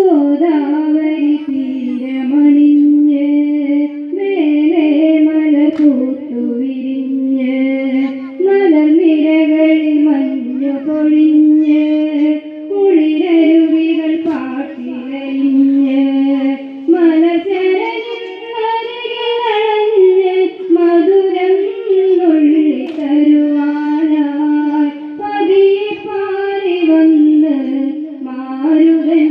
ഗോദാവരി തീരമണിഞ്ഞ് മേലെ മല പൂത്തു വിരിഞ്ഞ് മലനിരകളിൽ മഞ്ഞു പൊഴിഞ്ഞ് കുളിരരുവികൾ പാട്ടിലരിഞ്ഞ് മലചരഞ്ഞ് മധുരം നുള്ളി തരുവാനായി പതിയെ പാറി വന്ന് മാരുതൻ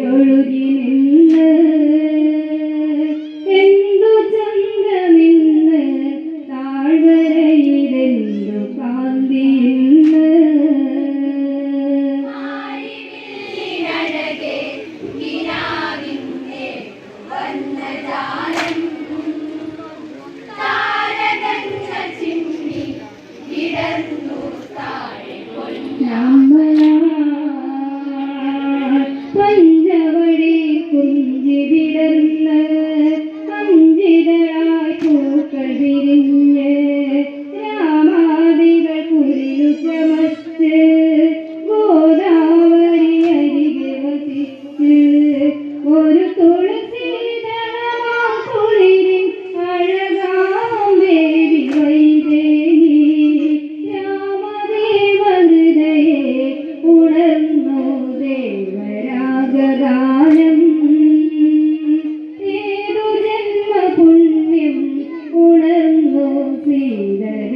ഒഴുകി നിന്ന് എന്തു ചന്ദ്രമിന്ന് താഴ്വരയിലെന്തു കാന്തി ഇന്ന് പഞ്ചവടി കുഞ്ചി വിടർന്ന് അഞ്ചിതളായി പൂക്കൾ വിരിഞ്ഞ് രാമാദികൾ കുളിരു ചമച്ച് ഗോദാവരി അരികെ വസിച്ച് ഒരു തുളസീതളമാം കുളിരിൻ അഴകാം ദേവി വൈദേഹി രാമദേവ ഹൃദയേ ഉണർന്നു ദേവരാഗാനം ഏതു ജന്മപുണ്യം ഉണർന്നു സീതദേവാംഗന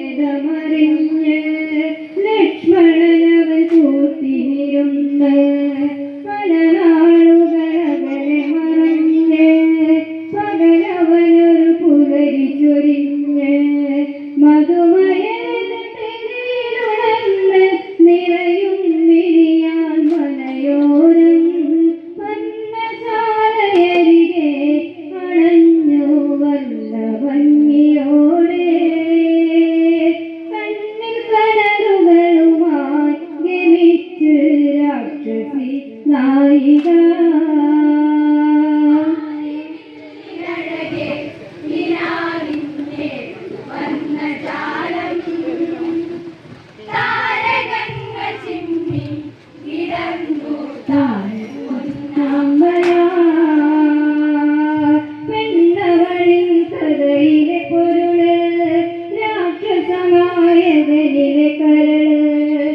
കാലഋതുഭേദമറിഞ്ഞ് ലക്ഷ്മണനവൻ കൂട്ടിനിരുന്ന് പല നാളുകളകലെ മറഞ്ഞ് പകലവനൊരു പുലരി ചൊരിഞ്ഞ് മധുമയുണർന്ന് നിറയും വിരിയാൻ മലയോരം പന്നശാലയരികെ അണഞ്ഞു വന്ന ഭംഗിയോടെ കണ്ണിൽ കനലുകളുമായി ഗമിച്ച് രാക്ഷസി നായിക പെണ്ണവളിൻ കഥയിലെ പൊരുള് രാക്ഷസനായകനിലെ കരള്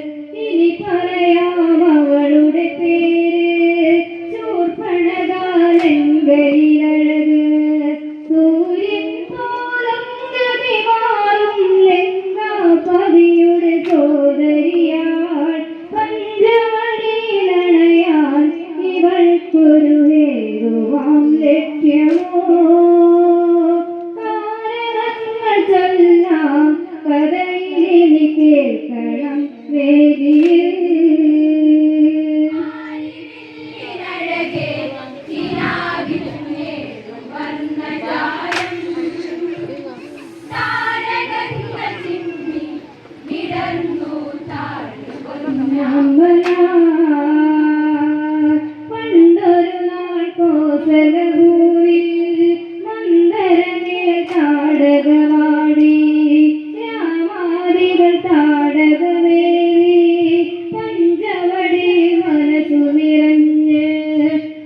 ഇനി പറയാം അവളുടെ പേര് ശൂർപ്പണകാലങ്കയിലഴക് സൂര്യൻ പോലും ഗതി മാറും ലങ്കാപതിയുടെ സോദരിയാൾ പഞ്ചവടിയിലണയാൻ ഇവൾക്കൊരു ഹേതുവാം ലക്ഷ്യമോ കാരണങ്ങൾ ചൊല്ലാം കഥയിലിനി കേൾക്കണം വേദിയിൽ പണ്ടൊരു നാൾ കോസലഭൂവിൽ മന്ദരനില താടകമാടി രാമാദികൾ താടകമേറി പഞ്ചവടി മനസ്സു നിറഞ്ഞ്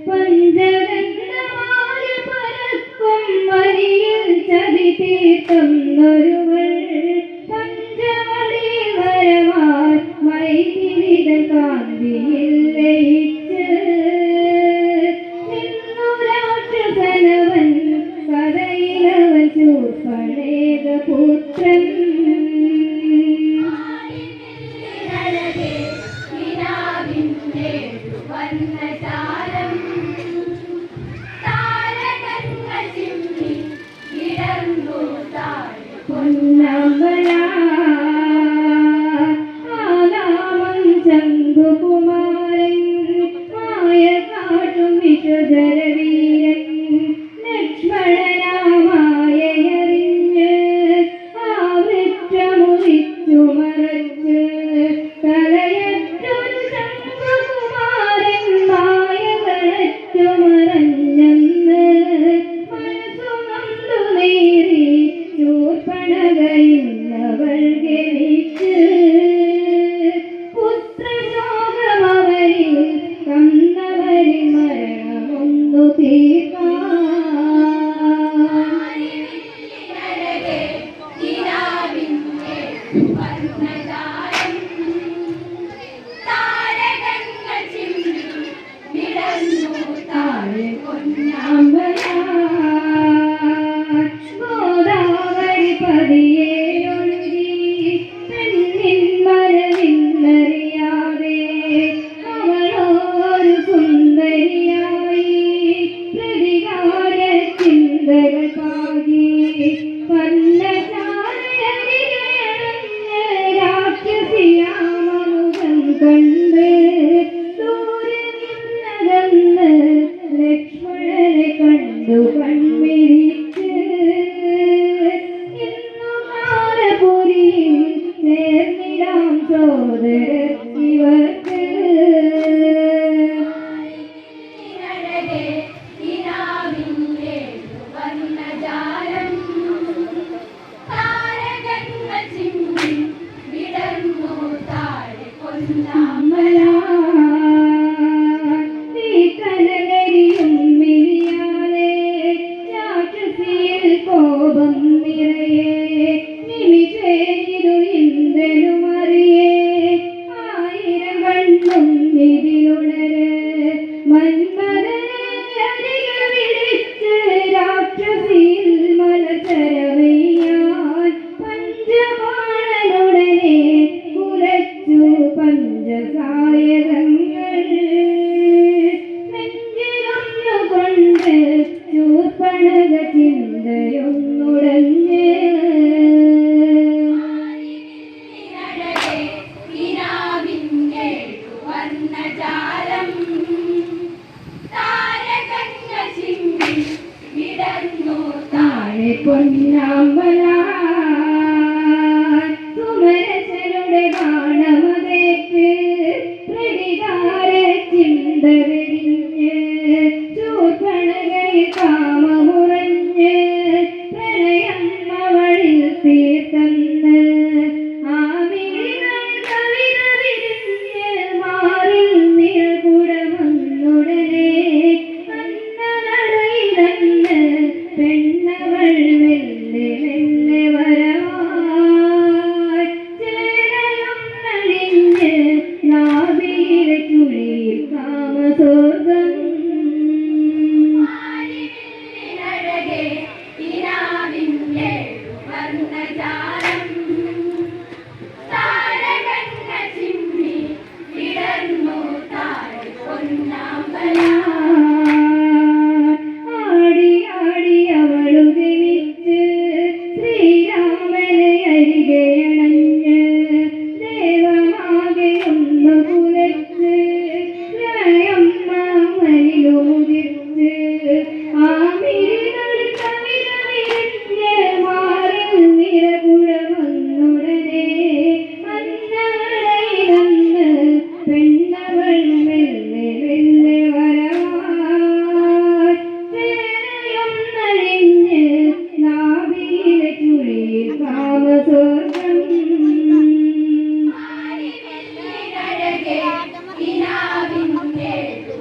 പഞ്ചഗന്ധമായ പരക്കും വരിയിൽ ചതി തീർക്കുന്നൊരുവൾ പഞ്ചവടി വരമായി വൈദ്യുത കാന്തി വർണ്ണജാലം താരകങ്ങൾ ചിമ്മി വിടർന്നു താഴെ പൊന്നമ്പല ആനാമം ചങ്കുകുമാരൻ മായ കാട്ടും വിശ്വധരവീരൻ ലക്ഷ്മണനാമായറിഞ്ഞ് ആ വൃക്ഷമുറിച്ചു മറച്ച് തലയറ്റൊരു ശംഖുകുമാരൻ മായ കളച്ചു മറഞ്ഞെന്ന് മനസ്സു നൊന്തു നേരി ശൂർപ്പണകയുന്നവൾ ഗണിച്ച് പുത്രശോകമവരിൽ കന്നവരിൽ മരണമൊന്നു തീർക്കാൻ ഗോദാവരി പതിയേയൊഴുകി പെണ്ണിൻ മനമിന്നറിയാതെ അവളൊരു സുന്ദരിയായി പ്രതികാര ചിന്തകൾ പാകി പന്നശാലയരികയണഞ്ഞ് രാക്ഷസിയാമമുഖം കണ്ട് ദൂരെ നിന്നകന്ന് ലക്ഷ്മണനെ കണ്ടു കൺമിരിച്ച് ഇന്നു കാലപുരിയിൽ ചേർന്നിടാം സോദരത്തിവർക്ക് വർണ്ണജാലം താരകങ്ങൾ ചിമ്മി വിടർന്നു താഴെ പൊന്നമ്പല കനകരിയും മിഴിയാലെ രാക്ഷസിയിൽ കോപം നിറയെ നിമിഷേരു ഇന്ദ്രനുമറിയേ ആയിരം കണ്ണും ഇതിലുണര് മന്മഥനെ അരികെ വിളിച്ച് രാക്ഷസിയിൽ മനസരവയ്യാൻ പഞ്ചബാണനുടനെ കുലച്ചു പഞ്ചസായകങ്ങൾ നെഞ്ചിലൊന്നുകൊണ്ട് ശൂർപ്പണക ചിന്തയൊന്നുടഞ്ഞ് വർണ്ണജാലം താരകങ്ങൾ ചിമ്മി വിടർന്നു താഴെ പൊന്നമ്പല സുമരസരുടെ ബാണമതേറ്റ് പ്രതികാര ചിന്ത വെടിഞ്ഞ് ശൂർപ്പണകയിൽ കാമമുറഞ്ഞ് പ്രണയം അവളിൽ തീർത്തന്ന് ആ മിഴികൾ കവിത വിരിഞ്ഞ് മാറിൽ നിഴകുടമന്നുടനെ അന്നനടയിലന്ന് പെണ്ണവൾ മെല്ലെ മെല്ലെ വരവായി ചേരയും നടിഞ്ഞ് നാഭിയിലെ ചുഴിയിൽ കാമസ്വർഗം വർണ്ണജാലം താരകങ്ങൾ ചിമ്മി വിടർന്നു താഴെ പൊന്നമ്പല ആടി ആടി അവളു ഗമിച്ച് ശ്രീരാമനെ അരികെയണഞ്ഞ് ദേവമാകെ ഒന്നു കുലച്ച് ലയം മാമനിലുമുദിച്ച് ആ മിഴികൾ കവിത വിരിഞ്ഞ് മാറിൽ നിറകുഴമന്നുടനെ അന്നടയിലന്ന് പെണ്ണവൾ മെല്ലെ മെല്ലെ വരവായി ചേരയും നഴിഞ്ഞ് നാഭിയിലെ ചുഴിയിൽ കാമസ്വർഗം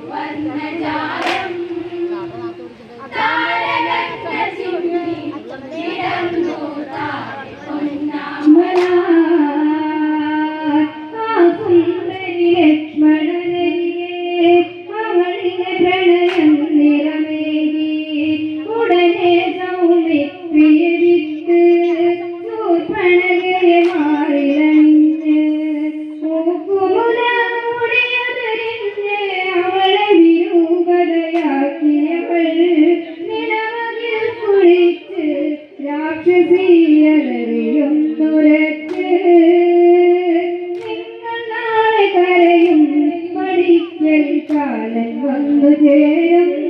വർണ്ണജാലം താരകങ്ങൾ ചിമ്മി വിടർന്നു താഴെ പൊന്നമ്പല ആ സുന്ദരി ലക്ഷ്മണനരികെ അവളിലെ പ്രണയം നിറമേകി ഉടനെ സൗമിത്രിയരിത്ത് ശൂർപ്പണകയെ മാറിലണിഞ്ഞ് മൂക്കുമുല മൂടിയതറിഞ്ഞ് അവൾ കാലൻ വന്നു ചേരും